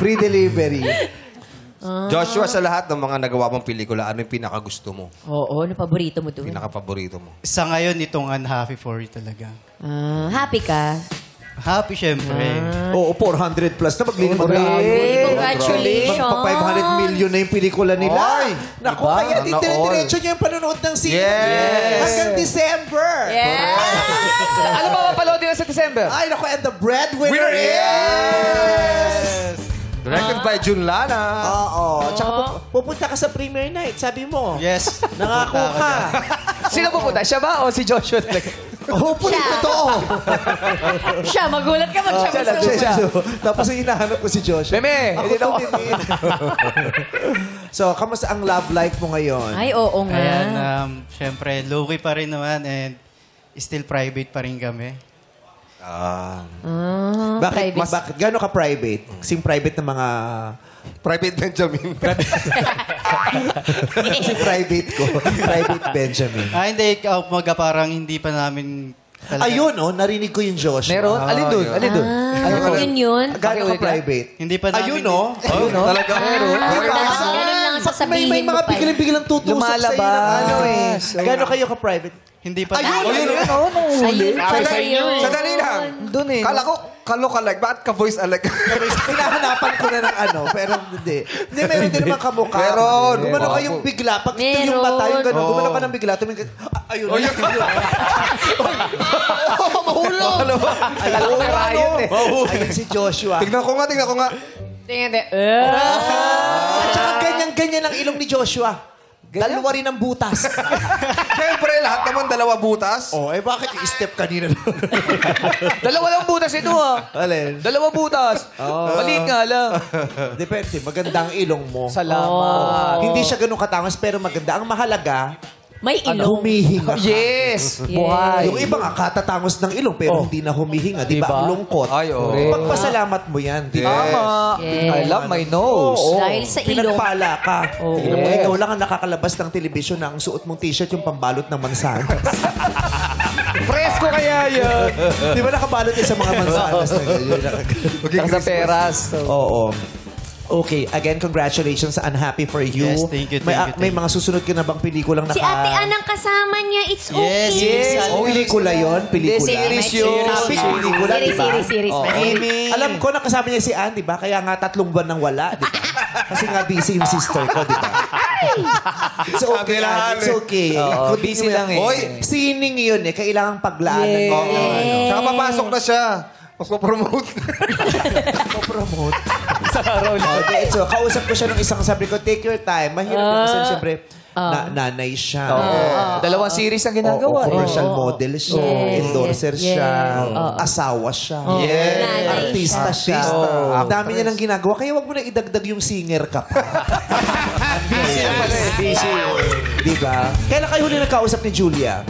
Free delivery. Joshua, sa lahat ng mga nagawa mong pelikula, ano yung pinakagusto mo? Oo, ano paborito mo doon? Pinaka-paborito mo? Sa ngayon, itong Unhappy for You talaga. Happy ka? Happy, syempre. Oo, 400 plus na maglilingkod na. Congratulations! Magpa 500 million na yung pelikula nila. Ay! Naku, Diba? kaya Sana diretso niya yung panonood ng sine. Yes! Hanggang December. Ano ba mapalood din sa December? Ay, naku, and the breadwinner is... Directed by Jun Lana. Oo. Tsaka pupunta ka sa premiere night, sabi mo. Yes. Nangako ka. Sino pupunta? Siya ba o si Joshua talaga? Hopefully, totoo. Siya, magulat ka mag siya gusto. Siya. Tapos yung hinahanap ko si Joshua. Meme, Ako hindi to, na ako. Meme. So, kamusta ang love life mo ngayon? Ay, oo nga. Ayan, syempre, low-key pa rin naman and still private pa rin kami. Bakit? private. Bakit? Gano'n ka private? Kasing private ng mga... Private Benjamin. Kasi private ko. Private Benjamin. Hindi, parang hindi pa namin talaga. Ayun, narinig ko yung Joshua. Meron? Alin doon? Alin doon? Yun. Gano'n ka private? Hindi pa namin. Ayun, no? Talaga. Dapat ganun lang sasabihin May mo mga pa. biglang tutusok Lumalabas. sa'yo ng Gano'n kayo ka private? Hindi pa Ayun! namin. Ayun pala yun. Sandali lang. Doon eh. Kala ko, ka-look-alike. Bakit ka-voice alike? Hinahanapan ko na ng pero hindi. Hindi, meron din naman kamukha. Meron. Gumano kayong bigla. Pag ito yung Meron. mata, yung gano'n. Gumano ka ng bigla. Tumingin ka. Ayun. Mahulog. Ayun si Joshua. Tignan ko nga. Tingnan. At saka ganyan-ganyan ang ilong ni Joshua. Dalawa rin ang butas. Siyempre, lahat naman dalawa butas. Bakit yung step kanina? Dalawa lang butas ito Alin? Dalawa butas. Maliit nga lang. Depende. Maganda ang ilong mo. Salamat. Hindi siya ganun katangos, pero maganda. Ang mahalaga, May ilong. humihinga ka. Yes. Buhay. Yung iba nga, katatangos ng ilong, pero hindi na humihinga. Di ba? Diba? Ang lungkot. Ay, oo. Pagpasalamat mo yan. Di ba? Tama. Yes. I love my nose. Dahil sa ilong. Pinagpala ka. Oo. Tingnan mo, ikaw lang ang nakakalabas ng telebisyon na ang suot mong t-shirt yung pambalot ng mansanas. Fresco kaya yun. Di ba nakabalot yan sa mga mansanas na ganyan? Sa peras. Oo. Okay, again, congratulations sa Unhappy for You. Yes, thank you, thank you, May mga susunod ka na bang pelikulang Si Ate Anang kasama niya, it's okay. Yes. Pelikula yun? Pelikula? Series yun. Topic pelikula, di ba? Series. Alam ko, nakasama niya si Ann, di ba? Kaya nga 3 buwan nang wala, di ba? Kasi nga busy yung sister ko, di ba? It's okay, Ann. It's okay. Oo, busy lang eh. Oy, sining yun eh. Kailangang paglaanan mo. Saka papasok na siya. Mas promote. Promote. Sa araw na. So, kausap ko siya nung isang sabi ko, take your time. Mahirap yun kasi siyempre, nanay siya. Dalawang series ang ginagawa. Commercial model siya. Endorser siya. Asawa siya. Artista siya. Ang dami niya nang ginagawa. Kaya wag mo na idagdag yung singer ka pa. Busy na pala eh. Busy. Diba? Kailan kayo huli nagkausap ni Julia?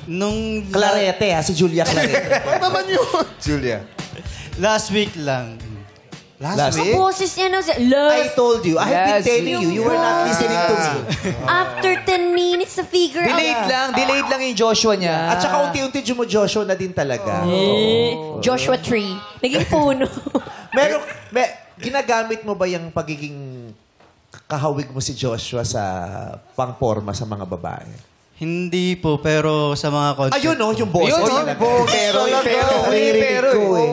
Nung Clarete si Julia Clarete. Ano naman yun? Julia. last week lang. Last Ang week? boses niya, no? I told you. I have been Last telling you. You were not listening to me. After 10 minutes, na figure Delayed out. lang yung Joshua niya. At saka unti-unti Joshua na din talaga. Joshua Tree. Naging puno. Ginagamit mo ba yung pagiging kahawig mo si Joshua sa pangporma sa mga babae? Hindi po, pero sa mga concert. Ayun, yung boss. Yun,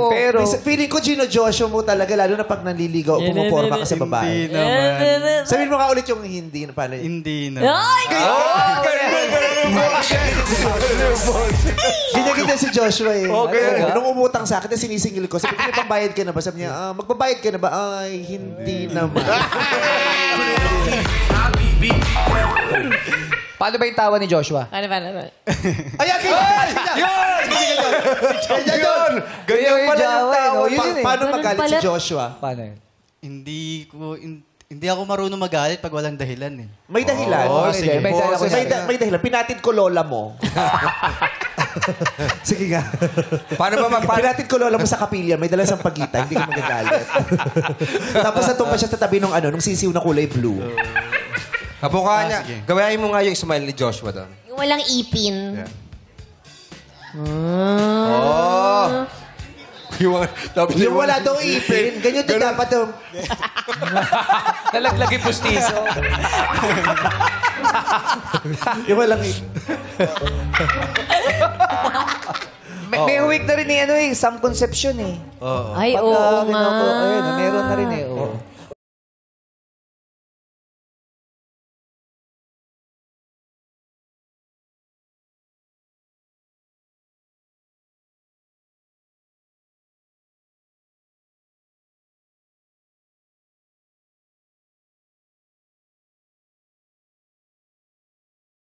pero. Feeling ko, Gino Joshua mo talaga, lalo na pag nanliligaw, pumuporma ka sa Hindi babae. naman. Sabihin mo nga ulit yung hindi. Paano? Hindi naman. Ay! Ganyan si Joshua eh. Okay. Nung umutang sa akin, na sinisingil ko, sabi ko, pambayad ka na ba? Sabi niya, magbabayad ka na ba? Ay, hindi naman. Paano ba yung tawa ni Joshua? Paano? Ayan! Yun! Ganyan pala yung tao. Paano magalit si pala. Joshua? Paano yun? Hindi ako marunong magalit pag walang dahilan eh. May dahilan. Sige. May dahilan. Pinatid ko lola mo. Sige nga. Paano ba Pinatid ko lola mo sa kapilya. May dala siyang pagita. Hindi ka magagalit. Tapos natumpa siya sa tabi nung sisiw na kulay blue. Kapukha niya. Sige. Gawain mo nga yung smile ni Joshua doon. Yung walang ipin. Oh. Tapos Yung wala daw ipin, ganyan din dapat yung... Nalaglag yung pustiso. Yung walang ipin. May huwig na rin Sam Concepcion eh. Ay, oo nga. Ayun, meron na rin eh. Oo.